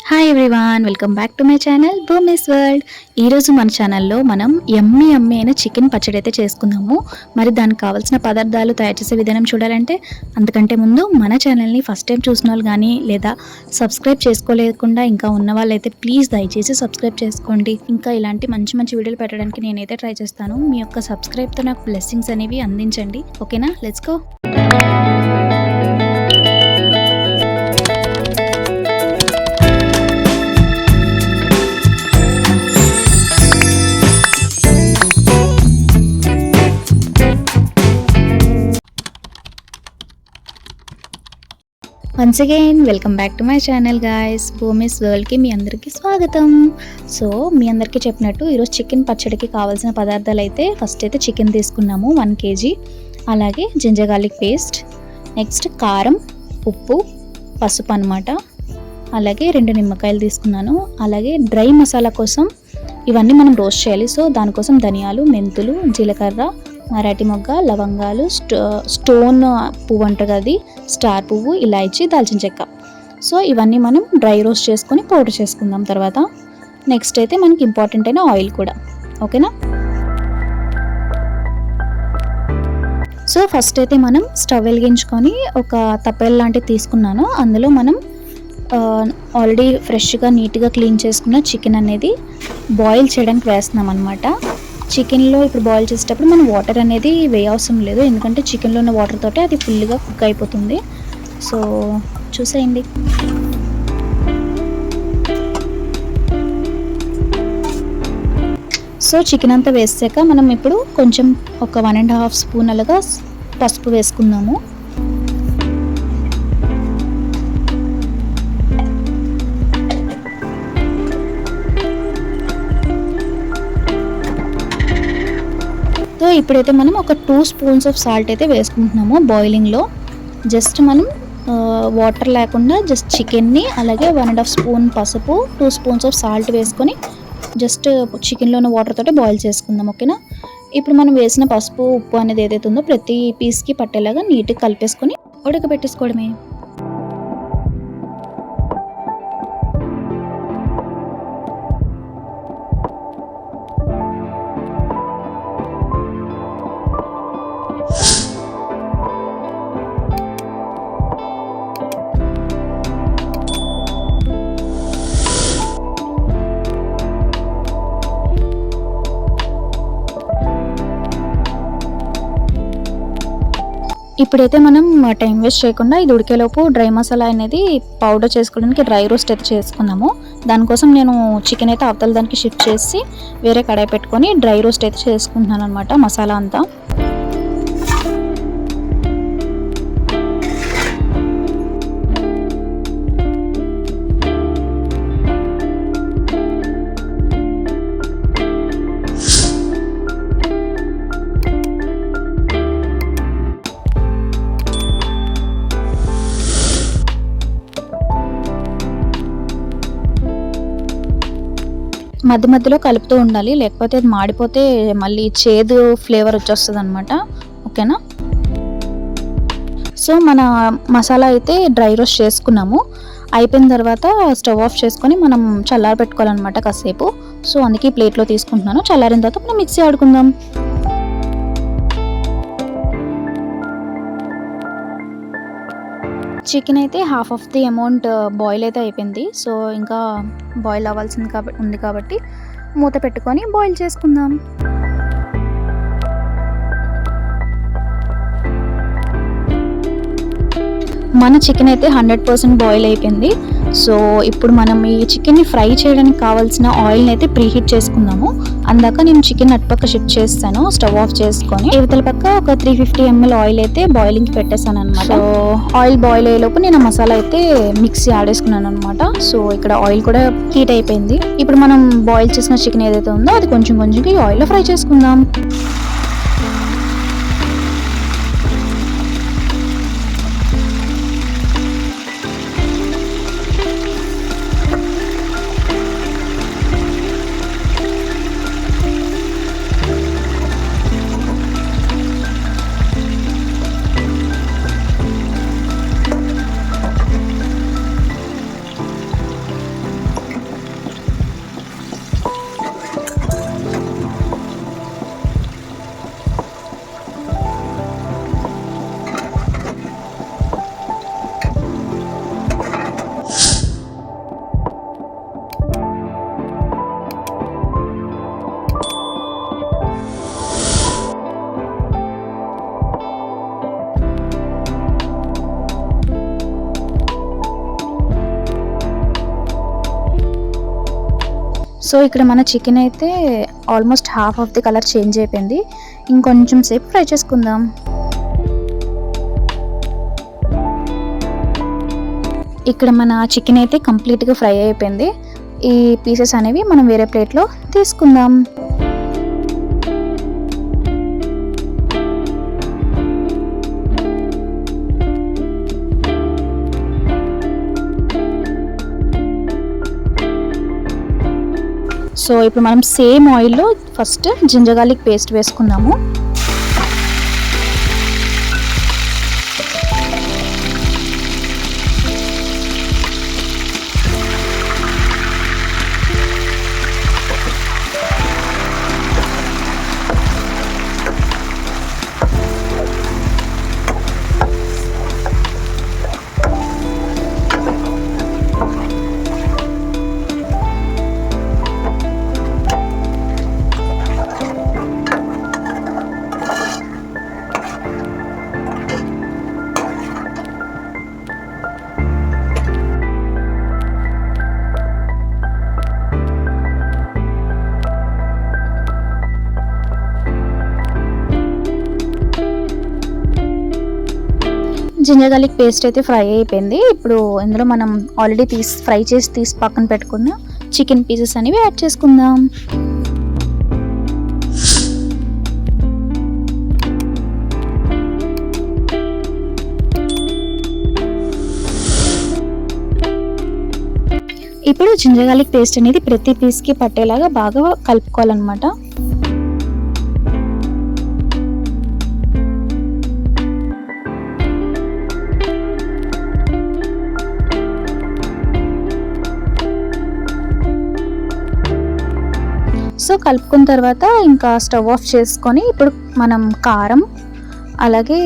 Hi everyone, welcome back to my channel Bhumi's world. ఈరోజు మన ఛానల్లో మనం యమ్మీ అయిన చికెన్ పచ్చడి అయితే చేసుకుందాము. మరి దానికి కావాల్సిన పదార్థాలు తయారు చేసే విధానం చూడాలంటే అంతకంటే ముందు మన ఛానల్ని ఫస్ట్ టైం చూసిన వాళ్ళు కానీ లేదా సబ్స్క్రైబ్ చేసుకోలేకుండా ఇంకా ఉన్న వాళ్ళైతే ప్లీజ్ దయచేసి సబ్స్క్రైబ్ చేసుకోండి. ఇంకా ఇలాంటి మంచి మంచి వీడియోలు పెట్టడానికి నేనైతే ట్రై చేస్తాను. మీ యొక్క సబ్స్క్రైబ్తో నాకు బ్లెస్సింగ్స్ అనేవి అందించండి. ఓకేనా, let's go. Once again welcome back to my channel guys, Bhumi's వరల్డ్కి మీ అందరికీ స్వాగతం. సో మీ అందరికీ చెప్పినట్టు ఈరోజు చికెన్ పచ్చడికి కావాల్సిన పదార్థాలు అయితే ఫస్ట్ అయితే చికెన్ తీసుకున్నాము 1 kg, అలాగే జింజర్ గార్లిక్ పేస్ట్, నెక్స్ట్ కారం, ఉప్పు, పసుపు అనమాట, అలాగే 2 నిమ్మకాయలు తీసుకున్నాను. అలాగే డ్రై మసాలా కోసం ఇవన్నీ మనం రోస్ట్ చేయాలి. సో దానికోసం ధనియాలు, మెంతులు, జీలకర్ర, మరాఠీ మొగ్గ, లవంగాలు, స్టోన్ పువ్వు అంటారు అది, స్టార్ పువ్వు, ఇలాచి, దాల్చిన చెక్క. సో ఇవన్నీ మనం డ్రై రోస్ట్ చేసుకొని పౌడర్ చేసుకుందాం. తర్వాత నెక్స్ట్ అయితే మనకి ఇంపార్టెంట్ అయిన ఆయిల్ కూడా. ఓకేనా. సో ఫస్ట్ అయితే మనం స్టవ్ వెలిగించుకొని ఒక తప్పెల లాంటిది తీసుకున్నాను. అందులో మనం ఆల్రెడీ ఫ్రెష్గా నీట్గా క్లీన్ చేసుకున్న చికెన్ అనేది బాయిల్ చేయడానికి వేస్తున్నాం అనమాట. చికెన్లో ఇప్పుడు బాయిల్ చేసేటప్పుడు మనం వాటర్ అనేది వేయవసరం లేదు, ఎందుకంటే చికెన్లో ఉన్న వాటర్ తోటే అది ఫుల్గా కుక్ అయిపోతుంది. సో చూసేయండి. సో చికెన్ అంతా వేసాక మనం ఇప్పుడు కొంచెం ఒక 1.5 స్పూన్ అలాగా పసుపు వేసుకుందాము. సో ఇప్పుడైతే మనం ఒక 2 స్పూన్స్ ఆఫ్ సాల్ట్ అయితే వేసుకుంటున్నాము. బాయిలింగ్లో జస్ట్ మనం వాటర్ లేకుండా జస్ట్ చికెన్ని, అలాగే 1.5 స్పూన్ పసుపు, 2 స్పూన్స్ ఆఫ్ సాల్ట్ వేసుకొని జస్ట్ చికెన్లో ఉన్న వాటర్ తోటి బాయిల్ చేసుకుందాం. ఓకేనా. ఇప్పుడు మనం వేసిన పసుపు, ఉప్పు అనేది ఏదైతే ఉందో ప్రతి పీస్కి పట్టేలాగా నీట్గా కలిపేసుకొని ఉడకబెట్టేసుకోవడమే. ఇప్పుడైతే మనం టైం వేస్ట్ చేయకుండా ఇది ఉడికేలోపు డ్రై మసాలా అనేది పౌడర్ చేసుకోవడానికి డ్రై రోస్ట్ అయితే చేసుకుందాము. దానికోసం నేను చికెన్ అయితే అవతల దానికి షిఫ్ట్ చేసి వేరే కడాయి పెట్టుకొని డ్రై రోస్ట్ అయితే చేసుకుంటున్నాను అనమాట, మసాలా అంతా. మధ్య మధ్యలో కలుపుతూ ఉండాలి, లేకపోతే అది మాడిపోతే మళ్ళీ చేదు ఫ్లేవర్ వచ్చేస్తుంది అనమాట. ఓకేనా. సో మన మసాలా అయితే డ్రై రోస్ట్ చేసుకున్నాము. అయిపోయిన తర్వాత స్టవ్ ఆఫ్ చేసుకొని మనం చల్లారి పెట్టుకోవాలన్నమాట కాసేపు. సో అందుకే ప్లేట్లో తీసుకుంటున్నాను. చల్లారిన తర్వాత మనం మిక్సీ ఆడుకుందాం. చికెన్ అయితే half of the amount boil అయితే అయిపోయింది. సో ఇంకా బాయిల్ అవ్వాల్సింది ఉంది కాబట్టి మూత పెట్టుకొని బాయిల్ చేసుకుందాం. మన చికెన్ అయితే 100% బాయిల్ అయిపోయింది. సో ఇప్పుడు మనం ఈ చికెన్ని ఫ్రై చేయడానికి కావాల్సిన ఆయిల్ని అయితే ప్రీహీట్ చేసుకుందాము. అందాక నేను చికెన్ అటుపక్క షిఫ్ట్ చేస్తాను, స్టవ్ ఆఫ్ చేసుకొని ఇవతల పక్క ఒక 350 ml ఆయిల్ అయితే బాయిలింగ్కి పెట్టేసాను అనమాట. సో ఆయిల్ బాయిల్ అయ్యేలోపు నేను మసాలా అయితే మిక్సీ ఆడేసుకున్నాను అనమాట. సో ఇక్కడ ఆయిల్ కూడా హీట్ అయిపోయింది. ఇప్పుడు మనం బాయిల్ చేసిన చికెన్ ఏదైతే ఉందో అది కొంచెం కొంచెంగా ఈ ఆయిల్లో ఫ్రై చేసుకుందాం. సో ఇక్కడ మన చికెన్ అయితే almost half of the colour change అయిపోయింది. ఇంకొంచెం సేపు ఫ్రై చేసుకుందాం. ఇక్కడ మన చికెన్ అయితే కంప్లీట్గా ఫ్రై అయిపోయింది. ఈ పీసెస్ అనేవి మనం వేరే ప్లేట్లో తీసుకుందాం. సో ఇప్పుడు మనం సేమ్ ఆయిల్లో ఫస్ట్ జింజర్ గార్లిక్ పేస్ట్ వేసుకుందాము. జింజర్ గార్లిక్ పేస్ట్ అయితే ఫ్రై అయిపోయింది. ఇప్పుడు ఇందులో మనం ఆల్రెడీ ఫ్రై చేసి పక్కన పెట్టుకున్న చికెన్ పీసెస్ అనేవి యాడ్ చేసుకుందాం. ఇప్పుడు జింజర్ గార్లిక్ పేస్ట్ అనేది ప్రతి పీస్కి పట్టేలాగా బాగా కలుపుకోవాలన్నమాట. సో కలుపుకున్న తర్వాత ఇంకా స్టవ్ ఆఫ్ చేసుకొని ఇప్పుడు మనం కారం అలాగే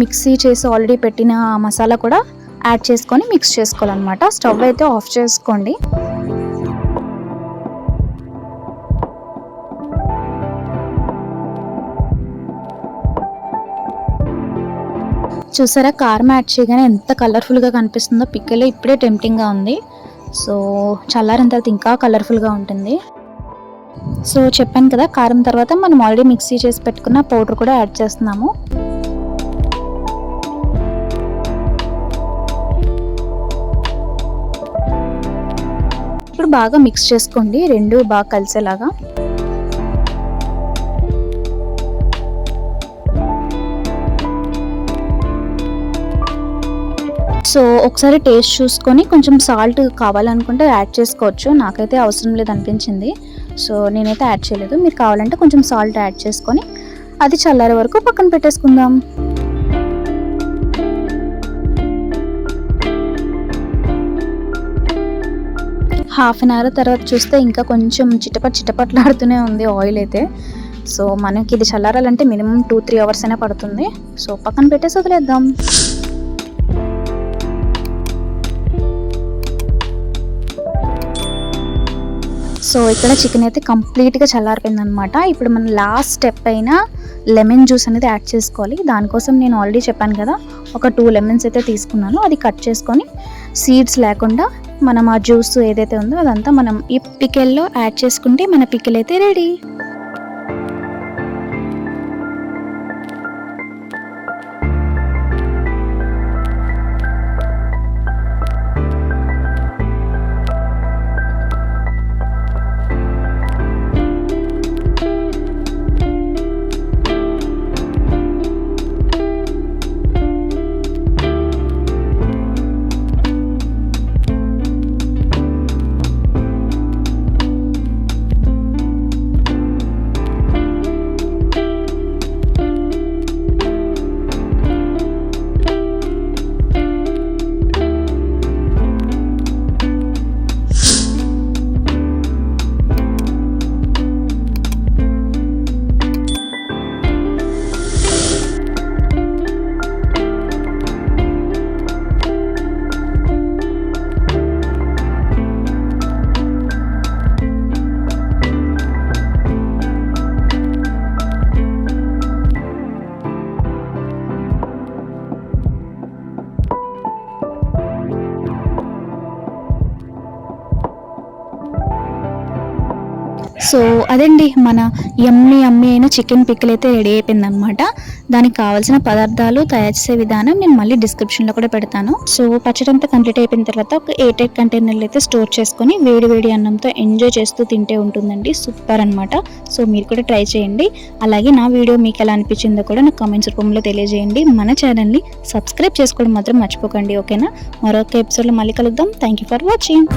మిక్సీ చేసి ఆల్రెడీ పెట్టిన మసాలా కూడా యాడ్ చేసుకొని మిక్స్ చేసుకోవాలన్నమాట. స్టవ్ అయితే ఆఫ్ చేసుకోండి. చూసారా కారం యాడ్ చేయగానే ఎంత కలర్ఫుల్గా కనిపిస్తుందో. పిక్కలు ఇప్పుడే టెంప్టింగ్గా ఉంది. సో చల్లారిన తర్వాత ఇంకా కలర్ఫుల్గా ఉంటుంది. సో చెప్పాను కదా, కారం తర్వాత మనం ఆల్రెడీ మిక్సీ చేసి పెట్టుకున్న పౌడర్ కూడా యాడ్ చేస్తున్నాము. ఇప్పుడు బాగా మిక్స్ చేసుకోండి, రెండు బాగా కలిసేలాగా. సో ఒకసారి టేస్ట్ చూసుకొని కొంచెం సాల్ట్ కావాలనుకుంటే యాడ్ చేసుకోవచ్చు. నాకైతే అవసరం లేదు అనిపించింది, సో నేనైతే యాడ్ చేయలేదు. మీరు కావాలంటే కొంచెం సాల్ట్ యాడ్ చేసుకొని అది చల్లారే వరకు పక్కన పెట్టేసుకుందాం. హాఫ్ అన్ అవర్ తర్వాత చూస్తే ఇంకా కొంచెం చిటపట్లాడుతూనే ఉంది ఆయిల్ అయితే. సో మనకి ఇది చల్లారాలంటే మినిమం 2-3 అవర్స్ అయినా పడుతుంది. సో పక్కన పెట్టేసి వదిలేద్దాం. సో ఇక్కడ చికెన్ అయితే కంప్లీట్గా చల్లారిపోయింది అనమాట. ఇప్పుడు మనం లాస్ట్ స్టెప్ అయిన లెమన్ జ్యూస్ అనేది యాడ్ చేసుకోవాలి. దానికోసం నేను ఆల్రెడీ చెప్పాను కదా, ఒక 2 లెమన్స్ అయితే తీసుకున్నాను. అది కట్ చేసుకొని సీడ్స్ లేకుండా మనం ఆ జ్యూస్ ఏదైతే ఉందో అదంతా మనం ఈ పికెల్లో యాడ్ చేసుకుంటే మన పికెల్ అయితే రెడీ. సో అదండి మన యమ్మీ అయిన చికెన్ పిక్కల్ అయితే రెడీ అయిపోయింది అనమాట. దానికి కావాల్సిన పదార్థాలు తయారు చేసే విధానం నేను మళ్ళీ డిస్క్రిప్షన్లో కూడా పెడతాను. సో పచ్చడి అంతా కంప్లీట్ అయిపోయిన తర్వాత ఒక ఎయిర్ కంటైనర్లు అయితే స్టోర్ చేసుకొని వేడి వేడి అన్నంతో ఎంజాయ్ చేస్తూ తింటే ఉంటుందండి, సూపర్ అనమాట. సో మీరు కూడా ట్రై చేయండి. అలాగే నా వీడియో మీకు ఎలా అనిపించిందో కూడా నాకు కామెంట్స్ రూపంలో తెలియజేయండి. మన ఛానల్ని సబ్స్క్రైబ్ చేసుకోవడం మాత్రం మర్చిపోకండి, ఓకేనా? మరొక ఎపిసోడ్లో మళ్ళీ కలుద్దాం. Thank you for watching.